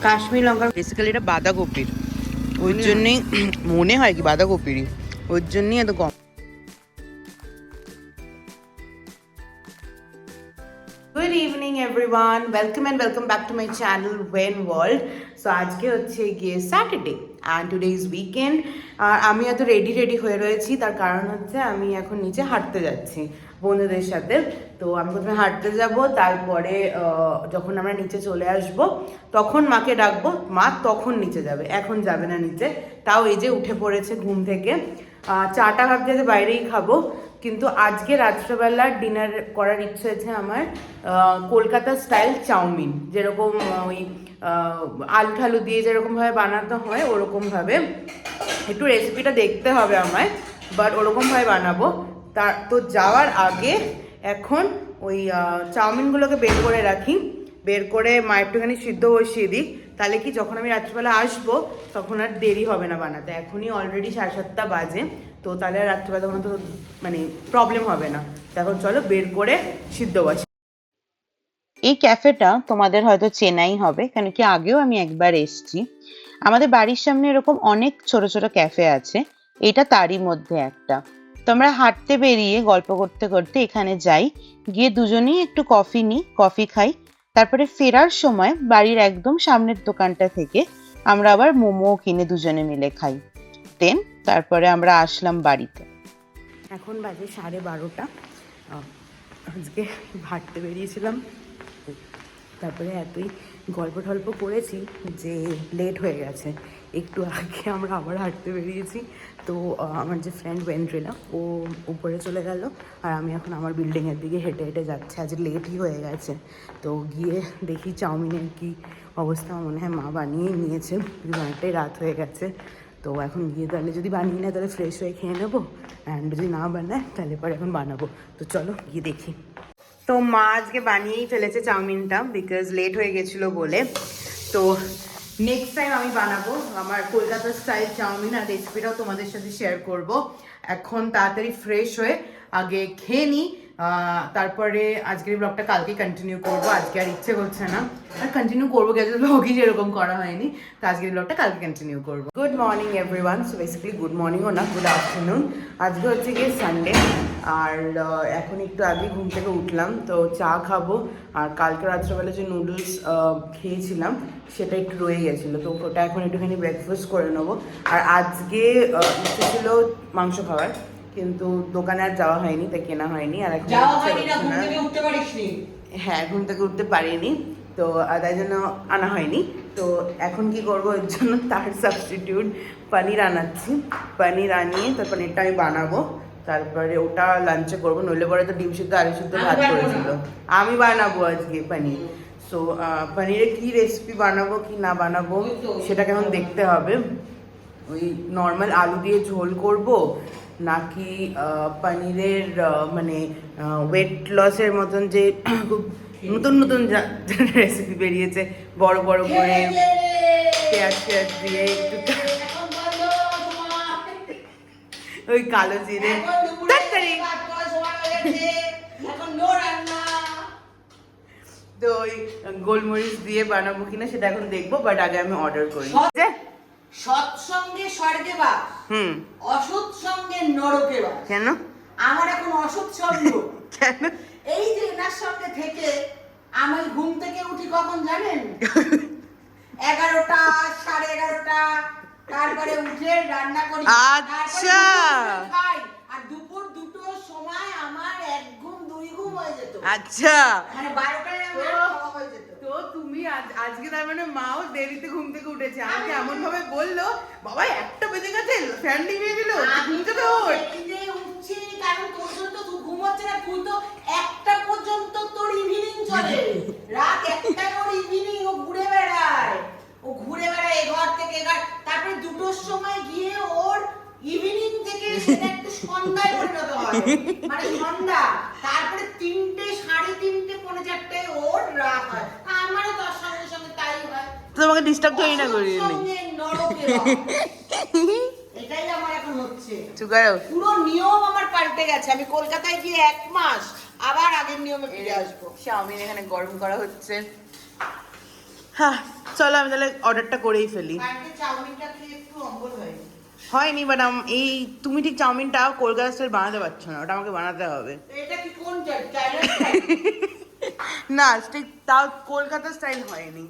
কাশ্মীর লঙ্কা basically এটা বাঁধাকপির, ওই জন্যই মনে হয় কি বাঁধাকপিরই, ওর জন্যই এত কম। Good evening everyone, welcome back to my channel When World. So আজকে হচ্ছে গিয়ে Saturday and today is weekend. আর আমি এত রেডি হয়ে রয়েছি, তার কারণ হচ্ছে আমি এখন নিচে হাঁটতে যাচ্ছি বন্ধুদের সাথে। তো আমি প্রথমে হাঁটতে যাব, তারপরে যখন আমরা নিচে চলে আসব তখন মাকে ডাকবো, মা তখন নিচে যাবে, এখন যাবে না নিচে। তাও এই যে উঠে পড়েছে ঘুম থেকে, চাটা ভাবছে যে বাইরেই খাবো, কিন্তু আজকে রাত্রেবেলা ডিনার করার ইচ্ছে আছে আমার কলকাতা স্টাইল চাউমিন, যেরকম ওই আলু ঠালু দিয়ে যেরকমভাবে বানাতে হয় ওরকমভাবে। একটু রেসিপিটা দেখতে হবে আমায়, বাট ওরকমভাবে বানাবো। তার তো যাওয়ার আগে এখন ওই চাউমিনগুলোকে বের করে রাখি, বের করে মা একটুখানি সিদ্ধ বসিয়ে দিই, তাহলে কি যখন আমি রাত্রিবেলা আসবো তখন আর দেরি হবে না বানাতে। এখনই অলরেডি 7:30 বাজে, তো তাহলে আর রাত্রিবেলা তখন তো মানে প্রবলেম হবে না। এখন চলো বের করে সিদ্ধ বসি। এই ক্যাফেটা তোমাদের হয়তো চেনাই হবে, কেন কি আগেও আমি একবার এসেছি। আমাদের বাড়ির সামনে এরকম অনেক ছোট ছোট ক্যাফে আছে, এটা তারই মধ্যে একটা। তো আমরা হাঁটতে বেরিয়ে গল্প করতে করতে এখানে যাই, গিয়ে দুজনেই একটু কফি নিই, কফি খাই, তারপরে ফেরার সময় বাড়ির একদম সামনের দোকানটা থেকে আমরা আবার মোমো কিনে দুজনে মিলে খাই। দেন তারপরে আমরা আসলাম বাড়িতে। এখন বাজে 12:30। আজকে হাঁটতে বেরিয়েছিলাম, তারপরে এতই গল্প টল্প করেছি যে লেট হয়ে গেছে। একটু আগে আমরা আবার হাঁটতে বেরিয়েছি, তো আমার যে ফ্রেন্ড ওয়েন্ড্রিলা ও উপরে চলে গেল, আর আমি এখন আমার বিল্ডিংয়ের দিকে হেঁটে হেঁটে যাচ্ছি। আজ লেটই হয়ে গেছে, তো গিয়ে দেখি চাউমিনের কি অবস্থা। মনে হয় মা বানিয়েই নিয়েছে, অনেকটাই রাত হয়ে গেছে। তো এখন গিয়ে তাহলে যদি বানিয়ে নেয় তাহলে ফ্রেশ হয়ে খেয়ে নেবো, অ্যান্ড যদি না বানায় তাহলে পরে এখন বানাবো। তো চলো গিয়ে দেখি। তো মা আজকে বানিয়েই ফেলেছে চাউমিনটা, বিকজ লেট হয়ে গেছিলো বলে। তো নেক্সট টাইম আমি বানাবো আমার কলকাতা স্টাইল চাউমিন, আর রেসিপিটাও তোমাদের সাথে শেয়ার করব। এখন তাড়াতাড়ি ফ্রেশ হয়ে আগে খেয়ে নিই, তারপরে আজকের ব্লগটা কালকে কন্টিনিউ করবো। আজকে আর ইচ্ছে করছে না, আর কন্টিনিউ করবো গেছে ব্লগই যেরকম করা হয়নি, তো আজকের ব্লগটা কালকে কন্টিনিউ করবো। Good morning everyone. So basically good মর্নিংও না, গুড আফটারনুন। আজকে হচ্ছে গিয়ে সানডে, আর এখন একটু আগে ঘুম থেকে উঠলাম, তো চা খাবো। আর কালকে রাত্রেবেলা যে নুডলস খেয়েছিলাম সেটা একটু রয়ে গেছিলো, তো ওটা এখন একটুখানি ব্রেকফাস্ট করে নেবো। আর আজকে ইচ্ছে ছিল মাংস খাওয়ার, কিন্তু দোকানে আর যাওয়া হয়নি, তাই কেনা হয়নি। আর এখন হ্যাঁ, ঘুম থেকে উঠতে পারিনি, তো তাই জন্য আনা হয়নি। তো এখন কি করবো, এর জন্য তার সাবস্টিটিউট পনির আনাচ্ছি। পনির আনিয়ে তার পনিরটা আমি বানাবো, তারপরে ওটা লাঞ্চে করবো। নইলে পরে তো ডিম সিদ্ধ আলু সিদ্ধ ভাত করেছিল, আমি বানাবো আজকে পনির। সো পনিরের কী রেসিপি বানাবো কি না বানাবো সেটাকে এখন দেখতে হবে। ওই নর্মাল আলু দিয়ে ঝোল করব, নাকি পনিরের মানে ওয়েট লসের মতন যে খুব নতুন নতুন রেসিপি বেরিয়েছে, বড় বড় করে পেঁয়াজ দিয়ে একটু ওই কালো জিরে তো ওই গোলমরিচ দিয়ে বানাবো কিনা সেটা এখন দেখবো, বাট আগে আমি অর্ডার করি। সৎসঙ্গে স্বর্গে বাস, অসৎ সঙ্গে নরকে বাস। কেন আমার এখন অসৎ সঙ্গ? কেন? এই যে এনার সঙ্গে থেকে আমি ঘুম থেকে উঠি কখন জানেন? 11টা 11:30, তারপরে উঠে রান্না করি, আচ্ছা, খাই, আর দুপুর 2টোর সময় আমার 1 ঘুম 2 ঘুম হয়ে যেত। আচ্ছা, মানে 12টায় আমার খাওয়া হয়ে যেত। তো তুমি আজকে তার মানে মাও দেরিতে ঘুম থেকে উঠেছে, আমাকে এমন ভাবে বললো, বাবা 1টা বেজে গেছে, ফ্যান নিভিয়ে দিল, ঘুম থেকে ওঠ। উঠছি কারণ তোর জন্য তো ঘুম হচ্ছে না, তুই তো 1টা পর্যন্ত তোর ইভিনিং চলে, রাত 1টায় ওর ইভিনিং, ও ঘুরে বেড়ায় এ ঘর থেকে এ ঘর, তারপরে 2টোর সময় গিয়ে ওর ইভিনিং থেকে সেটা একটু সন্ধ্যায় পরিণত হয়, মানে সন্ধ্যা, তারপরে 3টে 3:30 পৌনে 4টায় ওর রাত হয়। আমারও তার সঙ্গে সঙ্গে তাই হয়, তোমাকে ডিস্টার্ব করি না করি এটাই আমার এখন হচ্ছে। পুরো নিয়ম আমার পাল্টে গেছে। আমি কলকাতায় গিয়ে 1 মাস আবার আগের নিয়মে ফিরে আসবো। চাউমিন এখানে গরম করা হচ্ছে। হ্যাঁ চলো আমি তাহলে অর্ডারটা করেই ফেলি। কালকে চাউমিনটা খেয়ে একটু অম্বল হয়নি। হয়নি বাট এই তুমি ঠিক চাউমিনটা কলকাতা স্টাইল বানাতে পারছো না, ওটা আমাকে বানাতে হবে। তো এটা কি কোন চাইনা স্টাইল? না ঠিক তাও কলকাতা স্টাইল হয়নি।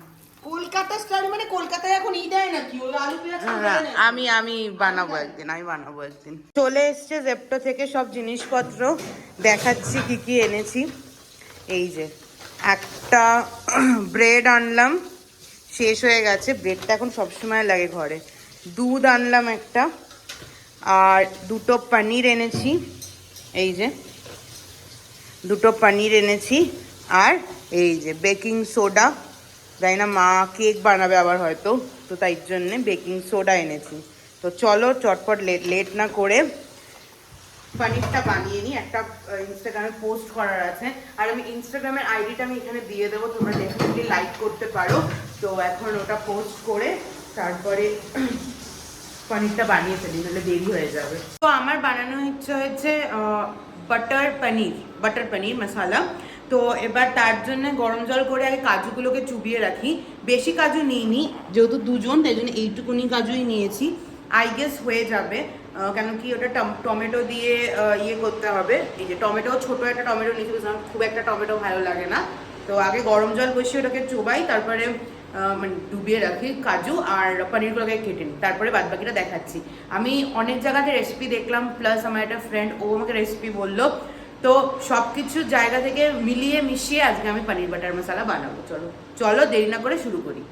কলকাতা স্টাইল মানে কলকাতায় এখন ই দেয় নাকি ওই আলু পেঁয়াজ না, দেয় নাকি? আমি বানাবো একদিন, আমি বানাবো একদিন। চলে এসছে জেপ্টো থেকে সব জিনিসপত্র, দেখাচ্ছি কি কি এনেছি। এই যে একটা ব্রেড আনলাম, শেষ হয়ে গেছে, ব্রেডটা এখন সবসময় লাগে ঘরে। দুধ আনলাম একটা, আর দুটো পনির এনেছি, এই যে দুটো পনির এনেছি, আর এই যে বেকিং সোডা, জানি না মা কেক বানাবে আবার হয়তো, তো তাই জন্যে বেকিং সোডা এনেছি। তো চলো চটপট লেট না করে পনিরটা বানিয়ে নিই। একটা ইনস্টাগ্রামে পোস্ট করার আছে, আর আমি ইনস্টাগ্রামের আইডিটা আমি এখানে দিয়ে দেবো, তোমরা ডেফিনেটলি লাইক করতে পারো। তো এখন ওটা পোস্ট করে তারপরে পনিরটা বানিয়ে ফেলি, নাহলে দেরি হয়ে যাবে। তো আমার বানানো ইচ্ছে হয়েছে বাটার পনির মশালা। তো এবার তার জন্য গরম জল করে আগে কাজুগুলোকে চুবিয়ে রাখি। বেশি কাজু নিইনি, যেহেতু দুজন তাই জন্য এইটুকুনি কাজুই নিয়েছি। আই গেস হয়ে যাবে, কেন কি ওটা টমেটো দিয়ে ইয়ে করতে হবে। এই যে টমেটো, ছোটো একটা টমেটো নিয়েছি, খুব একটা টমেটো ভালো লাগে না। তো আগে গরম জল বসিয়ে ওটাকে চোবাই, তারপরে মানে ডুবিয়ে রাখি কাজু আর পনিরগুলোকে কেটে নিই, তারপরে বাদবাকিটা দেখাচ্ছি। আমি অনেক জায়গাতে রেসিপি দেখলাম, প্লাস আমার একটা ফ্রেন্ড ও আমাকে রেসিপি বললো, তো সব কিছু জায়গা থেকে মিলিয়ে মিশিয়ে আজকে আমি পনির বাটার মশলা বানাবো। চলো চলো দেরি না করে শুরু করি।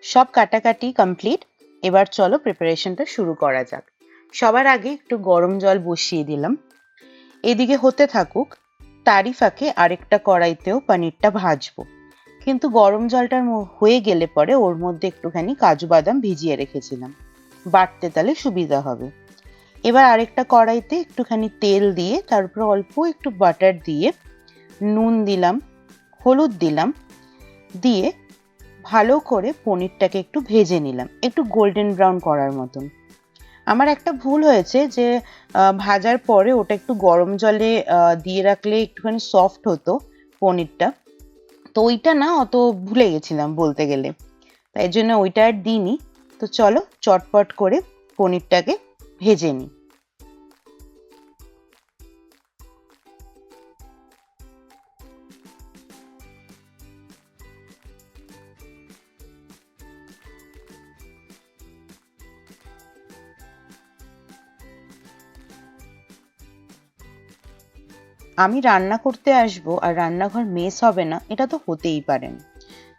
সব কাটাকাটি কমপ্লিট, এবার চলো প্রিপারেশনটা শুরু করা যাক। সবার আগে একটু গরম জল বসিয়ে দিলাম, এদিকে হতে থাকুক। তারই ফাঁকে আরেকটা কড়াইতেও পনিরটা ভাজবো, কিন্তু গরম জলটা হয়ে গেলে পরে ওর মধ্যে একটুখানি কাজু বাদাম ভিজিয়ে রেখেছিলাম, বাটতে তাহলে সুবিধা হবে। এবার আরেকটা কড়াইতে একটুখানি তেল দিয়ে তারপর অল্প একটু বাটার দিয়ে নুন দিলাম, হলুদ দিলাম, দিয়ে ভালো করে পনিরটাকে একটু ভেজে নিলাম, একটু গোল্ডেন ব্রাউন করার মতন। আমার একটা ভুল হয়েছে যে ভাজার পরে ওটা একটু গরম জলে দিয়ে রাখলে একটুখানি সফট হতো পনিরটা, তো ওইটা না অত ভুলে গেছিলাম বলতে গেলে, তাই জন্য ওইটা আর দিইনি। তো চলো চটপট করে পনিরটাকে ভেজে নিই। আমি রান্না করতে আসবো আর রান্নাঘর মেস হবে না, এটা তো হতেই পারে না।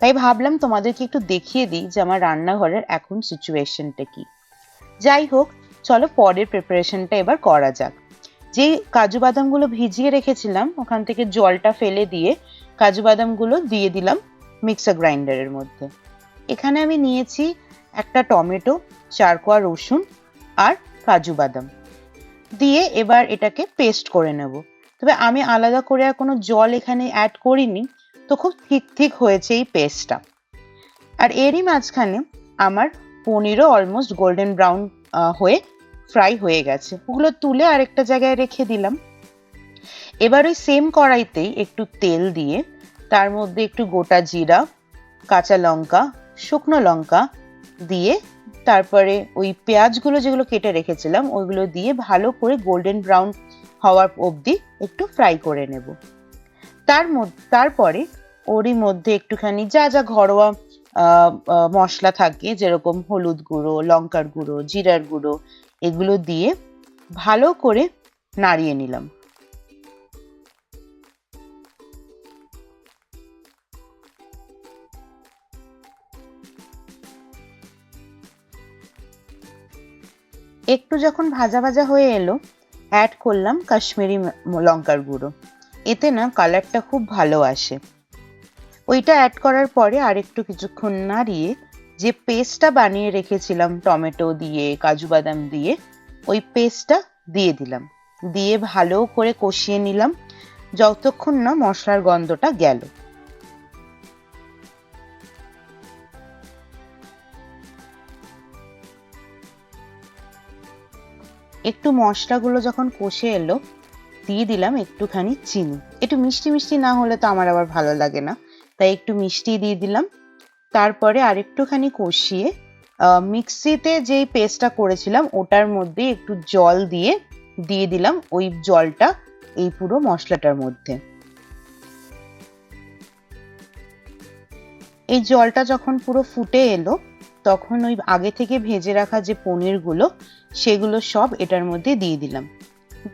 তাই ভাবলাম তোমাদেরকে একটু দেখিয়ে দিই যে আমার রান্নাঘরের এখন সিচুয়েশনটা কি। যাই হোক, চলো পরের প্রিপারেশনটা এবার করা যাক। যে কাজু বাদামগুলো ভিজিয়ে রেখেছিলাম ওখান থেকে জলটা ফেলে দিয়ে কাজু বাদামগুলো দিয়ে দিলাম মিক্সার গ্রাইন্ডারের মধ্যে। এখানে আমি নিয়েছি একটা টমেটো, 4 কোয়া রসুন আর কাজু বাদাম দিয়ে এবার এটাকে পেস্ট করে নেব। তবে আমি আলাদা করে আর কোনো জল এখানে অ্যাড করিনি, তো খুব ঠিক হয়েছে এই পেস্টটা। আর এরই মাঝখানে আমার পনিরও অলমোস্ট গোল্ডেন ব্রাউন হয়ে ফ্রাই হয়ে গেছে, ওগুলো তুলে আরেকটা জায়গায় রেখে দিলাম। এবার ওই সেম কড়াইতেই একটু তেল দিয়ে তার মধ্যে একটু গোটা জিরা, কাঁচা লঙ্কা, শুকনো লঙ্কা দিয়ে তারপরে ওই পেঁয়াজগুলো যেগুলো কেটে রেখেছিলাম ওইগুলো দিয়ে ভালো করে গোল্ডেন ব্রাউন হওয়ার অবধি একটু ফ্রাই করে নেব। তারপরে ওরই মধ্যে একটুখানি যা যা ঘরোয়া মশলা থাকে, যেরকম হলুদ গুঁড়ো, লঙ্কার গুঁড়ো, জিরার গুঁড়ো, এগুলো দিয়ে ভালো করে নাড়িয়ে নিলাম। একটু যখন ভাজা ভাজা হয়ে এলো অ্যাড করলাম কাশ্মীরি লঙ্কার গুঁড়ো, এতে না কালারটা খুব ভালো আসে। ওইটা অ্যাড করার পরে আরেকটু কিছুক্ষণ নাড়িয়ে যে পেস্টটা বানিয়ে রেখেছিলাম টমেটো দিয়ে, কাজু বাদাম দিয়ে, ওই পেস্টটা দিয়ে দিলাম। দিয়ে ভালো করে কষিয়ে নিলাম যতক্ষণ না মশলার গন্ধটা গেল। একটু মশলাগুলো যখন কষে এলো দিয়ে দিলাম একটুখানি চিনি। একটু মিষ্টি মিষ্টি না হলে তো আমার আবার ভালো লাগে না, তাই একটু মিষ্টি দিয়ে দিলাম। তারপরে আরেকটুখানি কষিয়ে মিক্সিতে যেই পেস্টটা করেছিলাম ওটার মধ্যে একটু জল দিয়ে দিলাম ওই জলটা এই পুরো মশলাটার মধ্যে। এই জলটা যখন পুরো ফুটে এলো তখন ওই আগে থেকে ভেজে রাখা যে পনিরগুলো সেগুলো সব এটার মধ্যে দিয়ে দিলাম।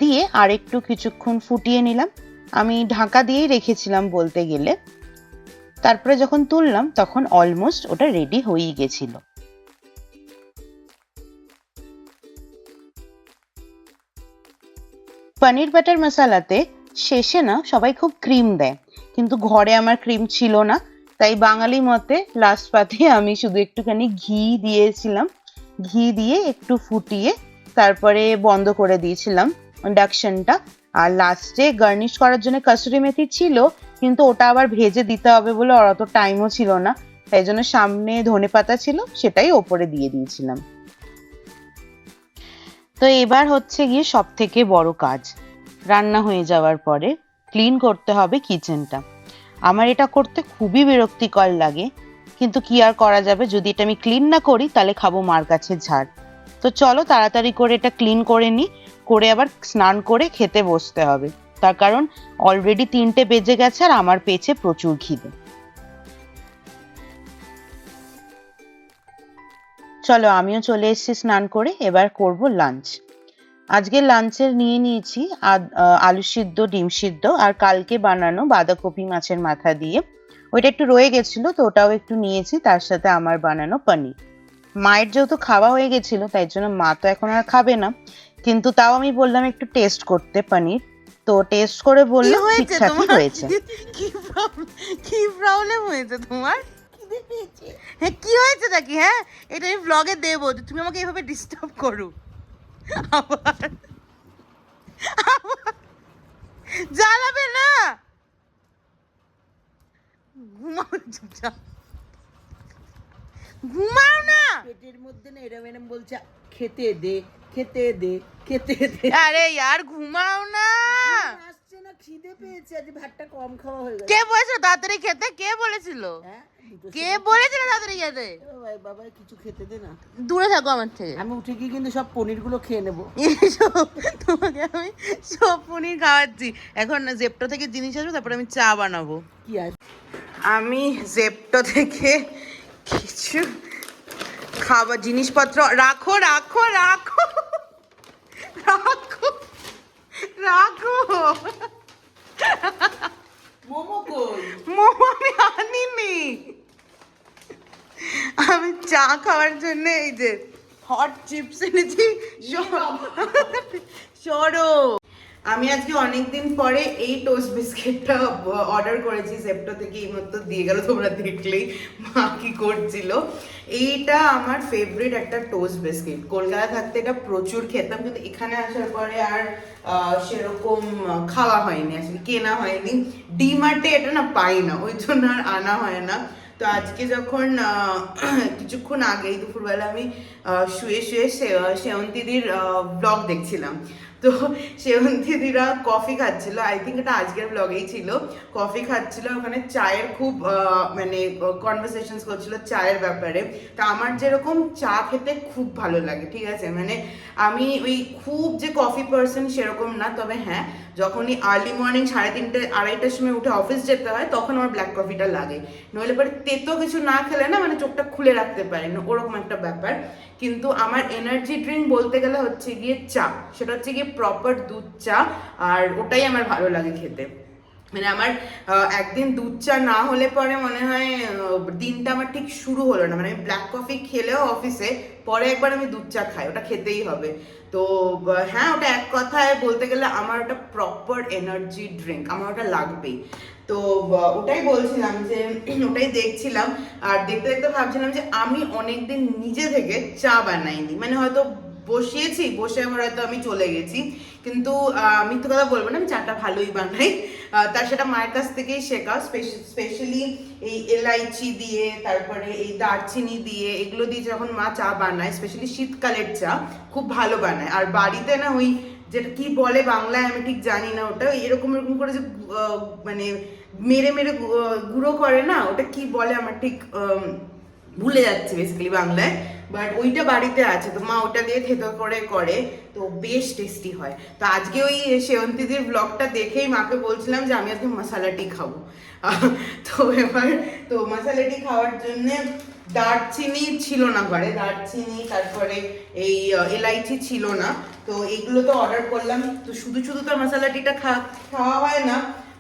দিয়ে আরেকটু কিছুক্ষণ ফুটিয়ে নিলাম। আমি ঢাকা দিয়েই রেখেছিলাম বলতে গেলে। তারপরে যখন তুললাম তখন অলমোস্ট ওটা রেডি হয়েই গেছিল। পনির বাটার মশলাতে শেষে না সবাই খুব ক্রিম দেয়, কিন্তু ঘরে আমার ক্রিম ছিল না, তাই বাঙালি মতে লাস্ট পাতে আমি শুধু একটুখানি ঘি দিয়েছিলাম। ঘি দিয়ে একটু ফুটিয়ে তারপরে বন্ধ করে দিয়েছিলাম ইন্ডাকশনটা। আর লাস্টে গার্নিশ করার জন্য কসুরি মেথি ছিল, কিন্তু ওটা আবার ভেজে দিতে হবে বলে আর অত টাইমও ছিল না, তাই জন্য সামনে ধনেপাতা ছিল সেটাই ওপরে দিয়ে দিয়েছিলাম। তো এবার হচ্ছে গিয়ে সব থেকে বড় কাজ, রান্না হয়ে যাওয়ার পরে ক্লিন করতে হবে কিচেনটা। আমার এটা করতে খুবই বিরক্তিকর লাগে, কিন্তু কি আর করা যাবে, যদি এটা আমি ক্লিন না করি তাহলে খাবো মার কাছে ঝাড়। তো চলো তাড়াতাড়ি করে এটা ক্লিন করে নিই, করে আবার স্নান করে খেতে বসতে হবে, তার কারণ অলরেডি 3টে বেজে গেছে আর আমার পেটে প্রচুর খিদে। চলো আমিও চলে এসেছি স্নান করে, এবার করব লাঞ্চ। আজকে লাঞ্চের নিয়ে নিয়েছি আলু সিদ্ধ, ডিম সিদ্ধ আর কালকে বানানো বাঁধাকপি মাছের মাথা দিয়ে, ওইটা একটু রয়ে গেছিল তো ওটাও একটু নিয়েছি, তার সাথে আমার বানানো পনির। মায়ের যেহেতু খাওয়া হয়ে গেছিল তাই জন্য মা তো এখন আর খাবে না, কিন্তু তাও আমি বললাম একটু টেস্ট করতে পনির, তো টেস্ট করে বললাম ঠিকঠাকই হয়েছে। কি প্রবলেম হয়েছে তোমার? হ্যাঁ কি হয়েছে নাকি? হ্যাঁ এটা আমি ব্লগে দেবো, তুমি আমাকে এইভাবে ডিস্টার্ব করো আবার জ্বালাবে না। ঘুমাও চুপচাপ, ঘুমাও না। পেটের মধ্যে না এরম এরম বলছে খেতে দে খেতে দে খেতে দে। আরে यार ঘুমাও না, আসছে না, খিদে পেয়েছে, আজ ভাতটা কম খাওয়া হয়ে গেছে। কে বলেছিল তাড়াতাড়ি খেতে? কে বলেছিল? কে বলেছিল তাড়াতাড়ি খেতে? ও ভাই বাবা কিছু খেতে দে না, দূরে থাকো আমার থেকে। আমি উঠে গিয়ে কিন্তু সব পনিরগুলো খেয়ে নেবো। তোমাকে আমি সব পনির খাওয়াচ্ছি, এখন জেপ্টো থেকে জিনিস আসবে তারপরে আমি চা বানাবো। কি আছে? আমি জেপ্টো থেকে কিছু খাবার জিনিসপত্র রাখো রাখো রাখো রাখো রাখো। মোমো কই? মোমো আমি আনিনি। আমি চা খাওয়ার জন্য এই যে হট চিপস এনেছি। সরো, আমি আজকে অনেকদিন পরে এই টোস্ট বিস্কিটটা অর্ডার করেছি জেপ্টো থেকে, এই মতো দিয়ে গেল, তোমরা দেখলেই মা কি করছিল। এইটা আমার ফেভারিট একটা টোস্ট বিস্কিট। কলকাতা থাকতে এটা প্রচুর খেতাম, কিন্তু এখানে আসার পরে আর সেরকম খাওয়া হয়নি, আসলে কেনা হয়নি। ডিমার্টে এটা না পাই না, ওই জন্য আর আনা হয় না। তো আজকে যখন কিছুক্ষণ আগেই দুপুরবেলা আমি শুয়ে শুয়ে সেয়ন্তীদির ব্লগ দেখছিলাম, তো সেয়ন্তীদিরা কফি খাচ্ছিল, আই থিঙ্ক এটা আজকের ব্লগেই ছিল। কফি খাচ্ছিল, ওখানে চায়ের খুব মানে কনভারসেশনস করছিল চায়ের ব্যাপারে। তা আমার যেরকম চা খেতে খুব ভালো লাগে, ঠিক আছে, মানে আমি ওই খুব যে কফি পার্সন সেরকম না, তবে হ্যাঁ যখনই আর্লি মর্নিং 3:30 2:30টার সময় উঠে অফিস যেতে হয় তখন আমার ব্ল্যাক কফিটা লাগে, নইলে পরে তেতো কিছু না খেলে না মানে চোখটা খুলে রাখতে পারি না, ওরকম একটা ব্যাপার। কিন্তু আমার এনার্জি ড্রিঙ্ক বলতে গেলে হচ্ছে গিয়ে চা, সেটা হচ্ছে গিয়ে প্রপার দুধ চা, আর ওটাই আমার ভালো লাগে খেতে। মানে আমার একদিন দুধ চা না হলে পরে মনে হয় দিনটা আমার ঠিক শুরু হলো না। মানে আমি ব্ল্যাক কফি খেলেও অফিসে পরে একবার আমি দুধ চা খাই, ওটা খেতেই হবে। তো হ্যাঁ, ওটা এক কথায় বলতে গেলে আমার ওটা প্রপার এনার্জি ড্রিঙ্ক, আমার ওটা লাগবেই। তো ওটাই বলছিলাম যে ওটাই দেখছিলাম, আর দেখতে দেখতে ভাবছিলাম যে আমি অনেকদিন নিজে থেকে চা বানাইনি, মানে হয়তো বসিয়েছি, বসে আবার হয়তো আমি চলে গেছি, কিন্তু মিথ্যে কথা বলবো না, আমি চাটা ভালোই বানাই। তার সেটা মায়ের কাছ থেকেই শেখা, স্পেশালি এই এলাইচি দিয়ে, তারপরে এই দারচিনি দিয়ে, এগুলো দিয়ে যখন মা চা বানায়, স্পেশালি শীতকালের চা খুব ভালো বানায়। আর বাড়িতে না ওই যেটা কি বলে বাংলায় আমি ঠিক জানি না, ওটা এরকম এরকম করে যে মানে মেরে মেরে গুঁড়ো করে না, ওটা কি বলে আমার ঠিক ভুলে যাচ্ছে বেসিক্যালি বাংলায়, বাট ওইটা বাড়িতে আছে, তো মা ওটা দিয়ে থেতো করে করে, তো বেশ টেস্টি হয়। তো আজকে ওই সেয়ন্তীদির ব্লগটা দেখেই মাকে বলছিলাম যে আমি আজকে মশালা টি খাবো। তো এবার তো মশালা টি খাওয়ার জন্যে দারচিনি ছিল না ঘরে, দারচিনি তারপরে এই এলাইচি ছিল না, তো এইগুলো তো অর্ডার করলাম। তো শুধু শুধু তো মশালা টিটা খাওয়া হয় না,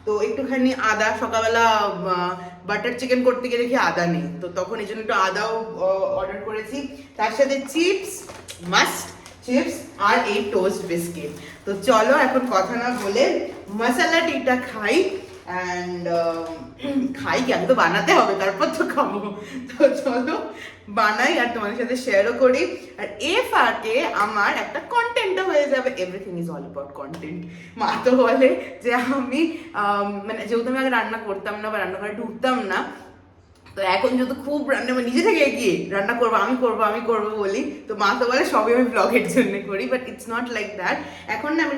তো একটুখানি আদা, সকালবেলা বাটার চিকেন করতে গিয়ে দেখি আদা নেই, তো তখন এই জন্য একটু আদাও অর্ডার করেছি। তার সাথে চিপস, মাস্ট চিপস, আর এই টোস্ট বিস্কিট। তো চলো এখন কথা না বলে মশালা টিটা খাই, অ্যান্ড খাই কি, আমি তো বানাতে হবে তারপর তো খাবো। তো চলো বানাই আর তোমাদের সাথে শেয়ারও করি, আর এ ফাঁকে আমার একটা কন্টেন্টও হয়ে যাবে। Everything is all about content. মা তো বলে যে আমি মানে যেহেতু আমি আগে রান্না করতাম না বা রান্নাঘরে ঢুকতাম না, তো এখন যেহেতু খুব রান্না নিজে থেকে এগিয়ে রান্না করবো, আমি করবো বলি, তো মা তো বলে সবই আমি ব্লগের জন্য করি, but it's not like that. এখন না আমি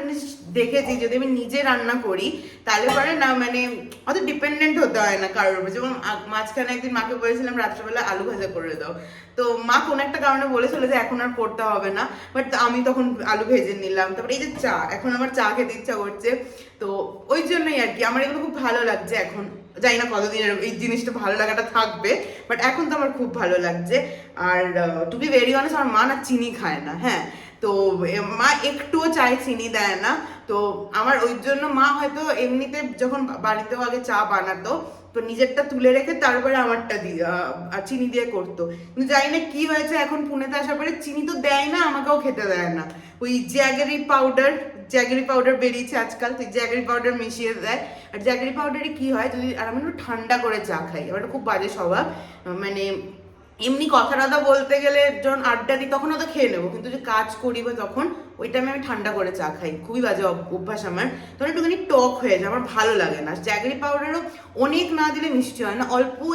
দেখেছি যদি আমি নিজে রান্না করি তাহলে পরে না মানে অত ডিপেন্ডেন্ট হতে হয় না কারোর উপর। যেমন মাঝখানে একদিন মাকে বলেছিলাম রাত্রেবেলা আলু ভাজা করে দাও, তো মা কোনো একটা কারণে বলেছিল যে এখন আর করতে হবে না, বাট আমি তখন আলু ভেজে নিলাম। তারপরে এই যে চা, এখন আমার চা খেতে ইচ্ছা করছে, তো ওই জন্যই আর কি আমার এগুলো খুব ভালো লাগছে। এখন জানি না কতদিন এই জিনিসটা ভালো লাগাটা থাকবে, বাট এখন তো আমার খুব ভালো লাগছে। আর টু বি ভেরি অনেস্ট, আমার মা না চিনি খায় না, হ্যাঁ, তো মা একটুও চায় চিনি দেয় না, তো আমার ওই জন্য মা হয়তো এমনিতে যখন বাড়িতেও আগে চা বানাতো তো নিজেরটা তুলে রেখে তারপরে আমারটা দিয়ে চিনি দিয়ে করতো, কিন্তু জানি না কি হয়েছে এখন পুনেতে আসার পরে চিনি তো দেয় না, আমাকেও খেতে দেয় না। ওই জ্যাগেরি পাউডার বেরিয়েছে আজকাল, তো জ্যাগেরি পাউডার মিশিয়ে দেয়। আর জ্যাগেরি পাউডারে কি হয়, যদি আর আমি একটু ঠান্ডা করে চা খাই, আমার খুব বাজে স্বভাব, মানে এমনি কথা টথা বলতে গেলে যখন আড্ডা দিই তখন তো খেয়ে নেবো, কিন্তু যে কাজ করি বা তখন ওই টাইমে আমি ঠান্ডা করে চা খাই, খুবই বাজে অভ্যাস আমার। তখন একটুখানি টক হয়ে যায়, আমার ভালো লাগে না। জ্যাগেরি পাউডারও অনেক না দিলে মিষ্টি হয় না,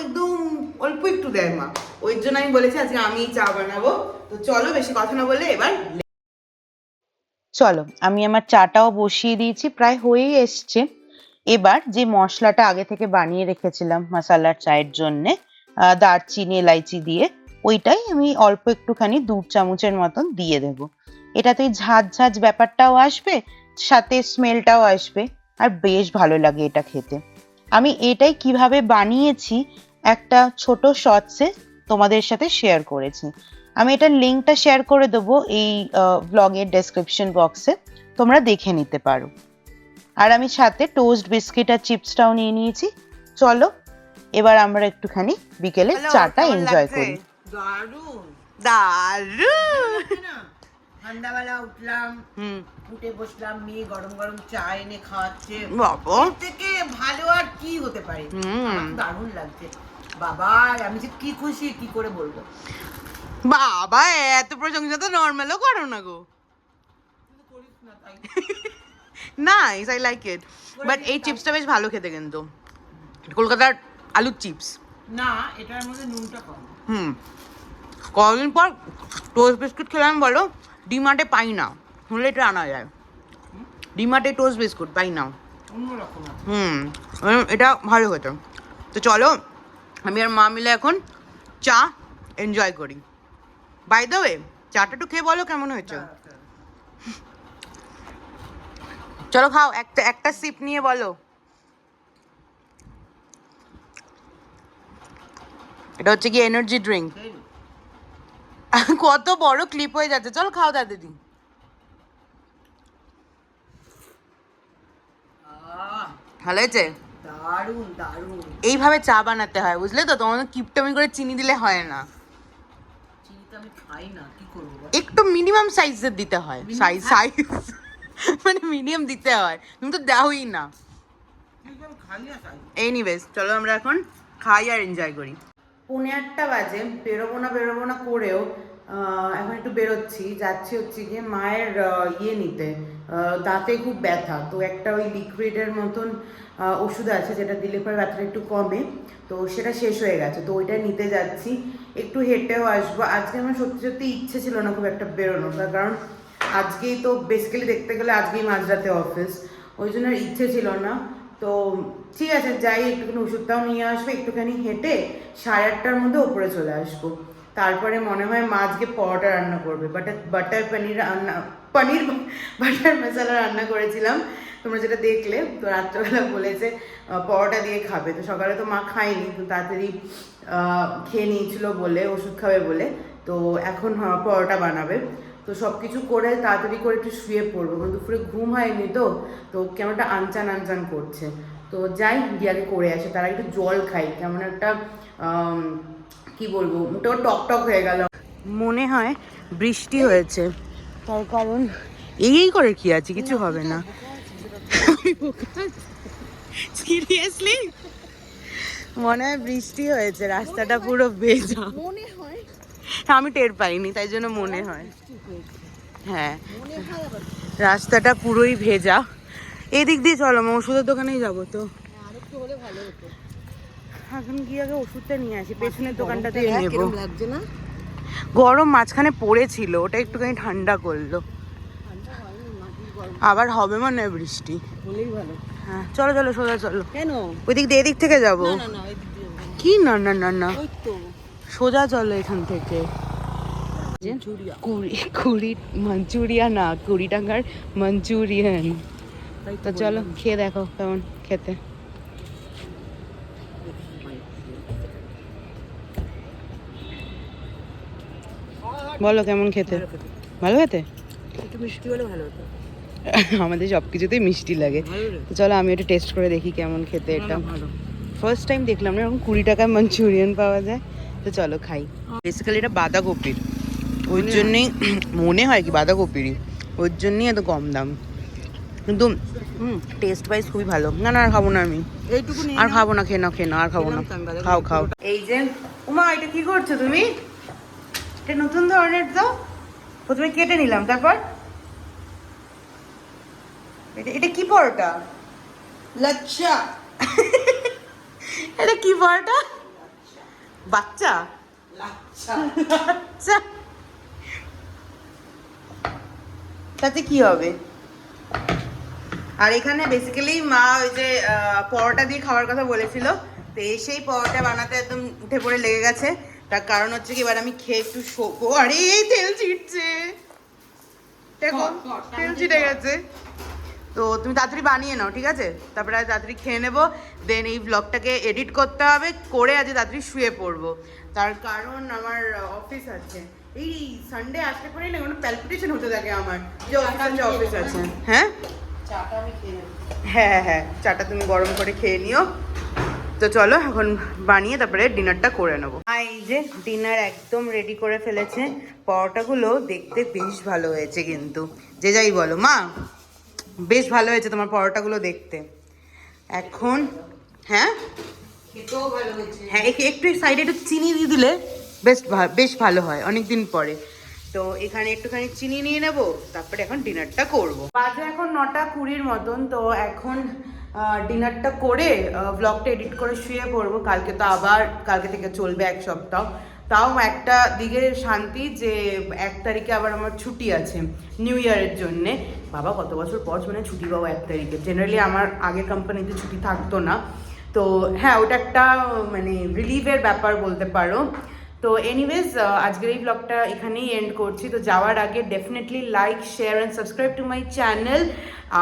একদম অল্প একটু দেয় মা, ওই জন্য আমি বলেছি আজকে আমি চা বানাবো। তো চলো বেশি কথা না বলে এবার চলো, আমি আমার চাটাও বসিয়ে দিয়েছি, প্রায় হয়েই এসছে। এবার যে মশলাটা আগে থেকে বানিয়ে রেখেছিলাম মশালার চায়ের জন্যে, দারচিনি এলাইচি দিয়ে, ওইটাই আমি অল্প একটুখানি 2 চামচের মতন দিয়ে দেবো। এটাতে ঝাঁঝ ঝাঁঝ ব্যাপারটাও আসবে, সাথে স্মেলটাও আসবে, আর বেশ ভালো লাগে এটা খেতে। আমি এটাই কিভাবে বানিয়েছি একটা ছোট শর্টসে তোমাদের সাথে শেয়ার করেছি, আমি এটার লিঙ্কটা শেয়ার করে দেবো এই ব্লগের ডেসক্রিপশন বক্সে, তোমরা দেখে নিতে পারো। আর আমি সাথে টোস্ট বিস্কিট আর চিপসটাও নিয়ে নিয়েছি। চলো এবার আমরা একটুখানি বিকেলে চাটা এনজয় করি। দারুণ দারুণ। না ঠান্ডাবেলা উঠলাম, হুম উঠে বসলাম, মেয়ে গরম গরম চা এনে খাওয়াচ্ছে, বাবা এর থেকে ভালো আর কি হতে পারে? হুম। আমার তো দারুণ লাগছে বাবা, আমি যে কি খুশি কি করে বলবো। বাবা এত প্রশংসা তো নর্মালও করো না গো। তুই তো করিস না তাই। Nice, I like it. But এই চিপসটা বেশ ভালো খেতে কিন্তু, কলকাতার আলুর চিপস। না এটার মধ্যে নুনটা কম। হুম, কদিন পর টোস্ট বিস্কুট খেলাম বলো, ডিমার্টে পাই না, হলে এটা আনা যায়। ডিমার্টে টোস্ট বিস্কুট পাই না। অন্যরকম আছে। এটা ভালো হতো। তো চলো আমি আর মা মিলে এখন চা এনজয় করি। বাই দ্য ওয়ে, চাটা একটু খেয়ে বলো কেমন হয়েছে। চলো খাও, একটা সিপ নিয়ে বলো। এটা হচ্ছে কি এনার্জি ড্রিঙ্ক। কত বড় ক্লিপ হয়ে যাচ্ছে, চল খাও দাদিদি। ভালো হয়েছে? দারুণ দারুণ। এইভাবে চা বানাতে হয় বুঝলে তো, তোমাদের কিপটামি করে চিনি দিলে হয় না, চিনি তো আমি খাই না, কি করবো বল? একটু মিনিমাম সাইজের দিতে হয়। সাইজ মানে মিডিয়াম দিতে হয়, তুমি তো দাওই না। তুই তো আমি খাই না তাই। এনিওয়েজ চলো আমরা এখন খাই আর এনজয় করি। 8:30 বাজে, বেরোবো না করেও এখন একটু বেরোচ্ছি, যাচ্ছি হচ্ছে গিয়ে মায়ের ইয়ে নিতে, দাঁতে খুব ব্যথা, তো একটা ওই লিকুইডের মতন ওষুধ আছে যেটা দিলে পরে ব্যথাটা একটু কমে, তো সেটা শেষ হয়ে গেছে, তো ওইটা নিতে যাচ্ছি। একটু হেঁটেও আসবো। আজকে আমার সত্যি সত্যি ইচ্ছে ছিল না খুব একটা বেরোনো, তার কারণ আজকেই তো বেসিক্যালি দেখতে গেলে আজকেই মাঝরাতে অফিস, ওই জন্য আর ইচ্ছে ছিল না। তো ঠিক আছে যাই, একটুখানি ওষুধটাও নিয়ে আসবো, একটুখানি হেঁটে 8:30টার মধ্যে ওপরে চলে আসবো। তারপরে মনে হয় মা আজকে পরোটা রান্না করবে, বাটার পনির বাটার মশলা রান্না করেছিলাম তোমরা যেটা দেখলে, তো রাত্রেবেলা বলেছে পরোটা দিয়ে খাবে, তো সকালে তো মা খায়নি, তো তাড়াতাড়ি খেয়ে নিয়েছিল বলে, ওষুধ খাবে বলে, তো এখন পরোটা বানাবে। তো সব কিছু করে তাড়াতাড়ি করে একটু শুয়ে পড়বো, কারণ দুপুরে ঘুম হয়নি, তো কেমন একটা আনচান করছে। তো যাই গিয়ে আগে করে আসে, তারা একটু জল খাই, কেমন একটা কি বলবো, মুখটাও টক হয়ে গেল। মনে হয় বৃষ্টি হয়েছে, তার কারণ এই করে কি আছে, কিছু হবে না। সিরিয়াসলি মনে হয় বৃষ্টি হয়েছে, রাস্তাটা পুরো ভেজা মনে হয়, আমি টের পাইনি তাই জন্য মনে হয়। হ্যাঁ রাস্তাটা পুরোই ভেজা। এদিক দিয়ে চলো, আমি ওষুধের দোকানেই যাবো, তো আরেকটু হলে ভালো হতো। এখন গিয়ে আগে ওষুধটা নিয়ে আসি, পেছনের দোকানটাতে নেবো। কেমন লাগছে না? গরম মাঝখানে পড়েছিল, ওটা একটুখানি ঠান্ডা করলো, আবার হবে মনে হয় বৃষ্টি। হলেই ভালো। হ্যাঁ চলো সোজা চলো। কেন? ওই দিক দিয়ে এদিক থেকে যাবো? না না ওই দিক দিয়ে যাবো। কি না ওই তো সোজা চলো এখান থেকে। 20 মাঞ্চুরিয়া না, 20 টাকার মাঞ্চুরিয়ান। তো চলো খেয়ে দেখো কেমন খেতে। বলো কেমন খেতে? ভালো খেতে? একটু মিষ্টি হলে ভালো হতো। আমাদের সব কিছুতেই মিষ্টি লাগে। তো চলো আমি একটু টেস্ট করে দেখি কেমন খেতে এটা। ফার্স্ট টাইম দেখলাম না এরকম 20 টাকায় মাঞ্চুরিয়ান পাওয়া যায়। তো চলো খাই। বেসিক্যালি এটা বাঁধাকপির, ওই জন্যেই মনে হয় কি বাঁধাকপিরই, ওই জন্যই এত কম দাম, কিন্তু টেস্ট ওয়াইজ খুবই ভালো। না আর খাবো না আমি, এইটুকু আর খাবো না, খেয়ে নাও আর খাবো না। খাও। এই যে উমা, এটা কি করছো তুমি? এটা নতুন ধরনের, তো প্রথমে কেটে নিলাম, তারপর এটা কি পরোটা? লাচ্ছা। এটা কি পরোটা? বাচ্চা আচ্ছা, তাতে কি হবে? আর এখানে বেসিক্যালি মা ওই যে পরোটা দিয়ে খাওয়ার কথা বলেছিল, তো এসেই পরোটা বানাতে একদম উঠে পড়ে লেগে গেছে। তার কারণ হচ্ছে কি এবার আমি খেয়ে একটু শোবো। আরে এই তেল ছিটছে, দেখো তেল ছিটে গেছে। তো তুমি তাড়াতাড়ি বানিয়ে নাও, ঠিক আছে? তারপরে আজ তাড়াতাড়ি খেয়ে নেবো, দেন এই ব্লগটাকে এডিট করতে হবে, করে আজ তাড়াতাড়ি শুয়ে পড়বো, তার কারণ আমার অফিস আছে। এই সানডে আসলে পরেই না কোনো প্যালপিটেশন হতে থাকে আমার, যে অফিস আছে। হ্যাঁ চাটা আমি খেয়ে নেব। হ্যাঁ চাটা তুমি গরম করে খেয়ে নিও। তো চলো এখন বানিয়ে তারপরে ডিনারটা করে নেবো। এই যে ডিনার একদম রেডি করে ফেলেছে। পরোটাগুলো দেখতে বেশ ভালো হয়েছে কিন্তু, যে যাই বলো মা, বেশ ভালো হয়েছে তোমার পরোটাগুলো দেখতে। এখন হ্যাঁ খেতেও ভালো হয়েছে। হ্যাঁ, একটু সাইডে একটু চিনি দিয়ে দিলে বেশ ভালো হয় অনেকদিন পরে। তো এখানে একটুখানি চিনি নিয়ে নেব, তারপরে এখন ডিনারটা করব। বাজে এখন 9:20 মতন। তো এখন ডিনারটা করে ব্লগটা এডিট করে শুয়ে পড়বো। কালকে থেকে চলবে 1 সপ্তাহ। তাও একটা দিকে শান্তি যে 1 তারিখে আবার আমার ছুটি আছে নিউ ইয়ারের জন্যে। বাবা কত বছর পর মানে ছুটি পাবো 1 তারিখে। জেনারেলি আমার আগে কোম্পানিতে ছুটি থাকতো না। তো হ্যাঁ, ওটা একটা মানে রিলিভের ব্যাপার বলতে পারো। তো এনিওয়েজ আজকের এই ব্লগটা এখানেই এন্ড করছি। তো যাওয়ার আগে definitely like, share and subscribe to my channel.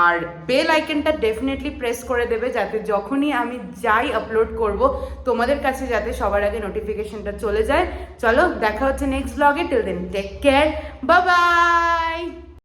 আর বেল আইকনটা ডেফিনেটলি প্রেস করে দেবে, যাতে যখনই আমি যাই আপলোড করব তোমাদের কাছে যাতে সবার আগে নোটিফিকেশনটা চলে যায়। চলো দেখা হচ্ছে নেক্সট ব্লগে। Till then take care, bye by.